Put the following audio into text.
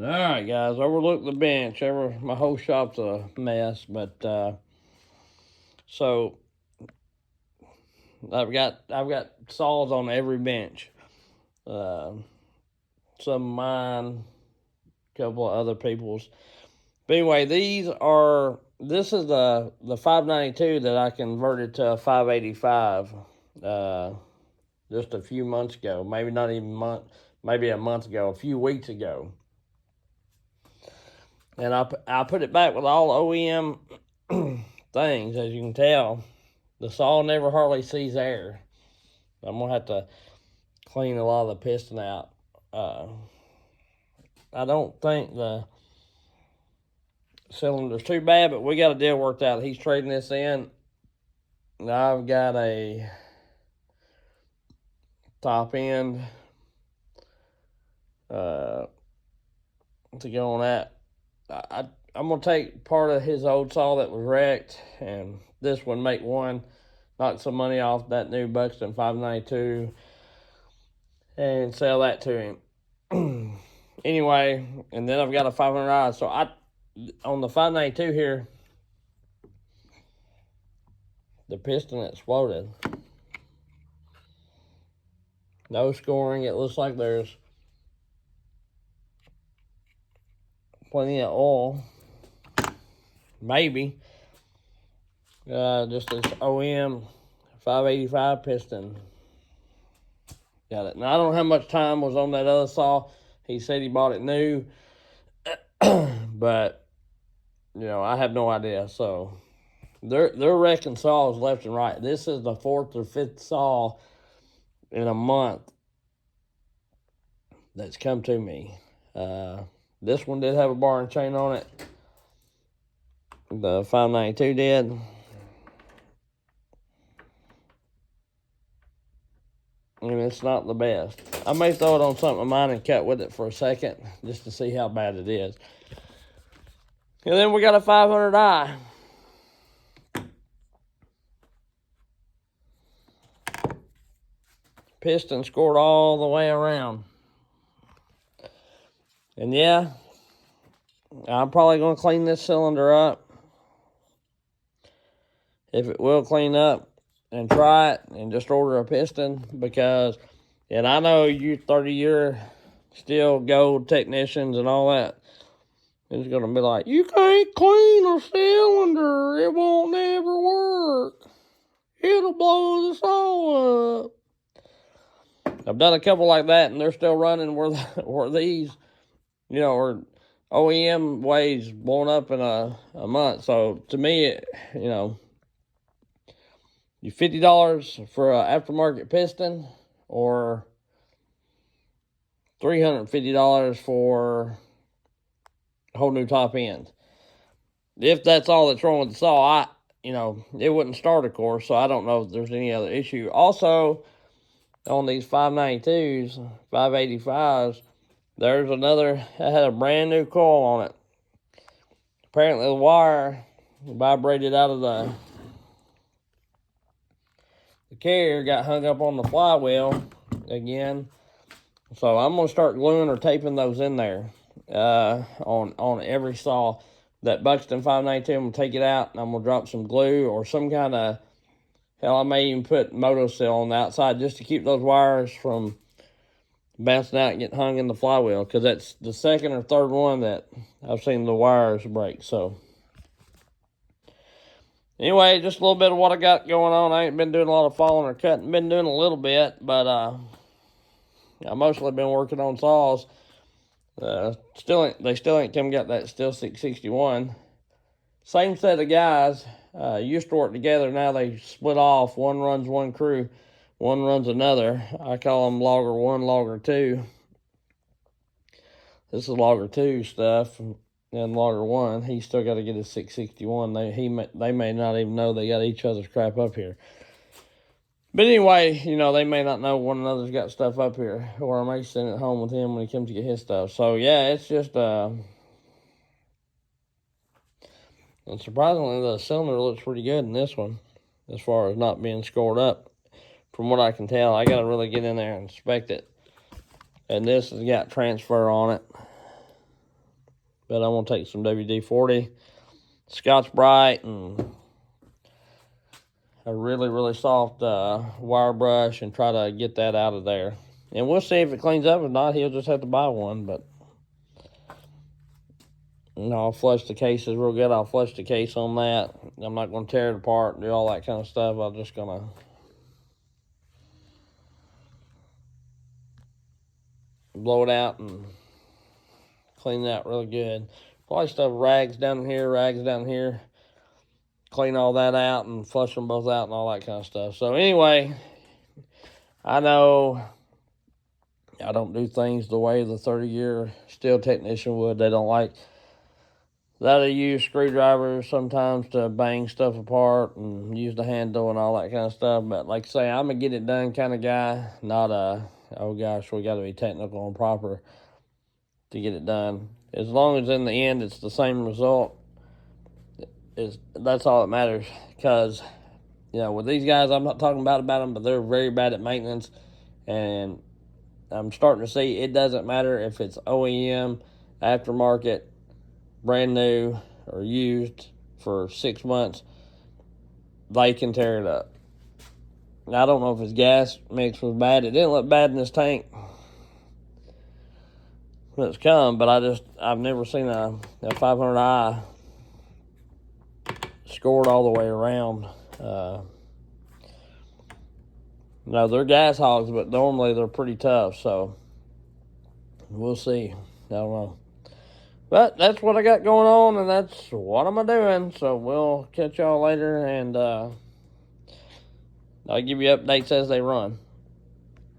All right, guys. Overlook the bench. My whole shop's a mess, but so I've got saws on every bench. Uh, some of mine, a couple of other people's. But anyway, this is the 592 that I converted to a 585 just a few months ago. Maybe not even maybe a month ago, a few weeks ago. And I put it back with all OEM things. As you can tell, the saw never hardly sees air. I'm gonna have to clean a lot of the piston out. I don't think the cylinder's too bad, but we got a deal worked out. He's trading this in. I've got a top end to go on that. I'm gonna take part of his old saw that was wrecked, and this one make one, knock some money off that new Buxton 592, and sell that to him. Anyway, and then I've got a 500i. So on the 592 here, the piston exploded. No scoring. It looks like there's plenty of oil. Maybe. Just this OEM 585 piston. Got it. Now, I don't know how much time was on that other saw. He said he bought it new. But, I have no idea. So, they're wrecking saws left and right. This is the 4th or 5th saw in a month that's come to me. This one did have a bar and chain on it. The 592 did. And it's not the best. I may throw it on something of mine and cut with it for a second just to see how bad it is. And then we got a 500i. Piston scored all the way around. And yeah, I'm probably going to clean this cylinder up. If it will clean up, and try it and just order a piston, because, and I know you 30-year Stihl gold technicians and all that, it's going to be like, you can't clean a cylinder. It won't never work. It'll blow the saw up. I've done a couple like that, and they're still running where these, or OEM ways blown up in a month. So to me, you $50 for an aftermarket piston, or $350 for a whole new top end. If that's all that's wrong with the saw, it wouldn't start, of course, so I don't know if there's any other issue. Also, on these 592s, 585s, there's another that had a brand new coil on it. Apparently the wire vibrated out of the carrier, got hung up on the flywheel again. So I'm going to start gluing or taping those in there on every saw. That Buxton 592, I'm going to take it out, and I'm going to drop some glue or some kind of, hell, I may even put Motosil on the outside just to keep those wires from bouncing out and getting hung in the flywheel, because that's the second or third one that I've seen the wires break. So anyway, just a little bit of what I got going on. I ain't been doing a lot of falling or cutting. Been doing a little bit, but I mostly been working on saws. They still ain't come got that Stihl 661. Same set of guys used to work together. Now they split off. One runs one crew, one runs another. I call them logger 1, logger 2. This is logger 2 stuff, and logger 1. He's still got to get his 661. They may not even know they got each other's crap up here. But anyway, they may not know one another's got stuff up here, or I may send it home with him when he comes to get his stuff. So yeah, it's just and surprisingly, the cylinder looks pretty good in this one, as far as not being scored up. From what I can tell, I got to really get in there and inspect it. And this has got transfer on it. But I'm going to take some WD-40, Scotch Brite, and a really, really soft wire brush and try to get that out of there. And we'll see if it cleans up. If not, he'll just have to buy one. But I'll flush the cases real good. I'll flush the case on that. I'm not going to tear it apart and do all that kind of stuff. I'm just going to blow it out and clean it out really good. Probably stuff rags down here. Clean all that out and flush them both out and all that kind of stuff. So anyway, I know I don't do things the way the 30-year Stihl technician would. They don't like that. I use screwdrivers sometimes to bang stuff apart and use the handle and all that kind of stuff. But like I say, I'm a get it done kind of guy, not a, oh gosh, we got to be technical and proper to get it done. As long as in the end it's the same result, that's all that matters. Because, with these guys, I'm not talking about them, but they're very bad at maintenance. And I'm starting to see it doesn't matter if it's OEM, aftermarket, brand new, or used for 6 months, they can tear it up. I don't know if his gas mix was bad. It didn't look bad in this tank when it's come, but I've never seen a 500i scored all the way around. No, they're gas hogs, but normally they're pretty tough, so we'll see. I don't know. But that's what I got going on, and that's what I'm doing. So we'll catch y'all later, and I'll give you updates as they run.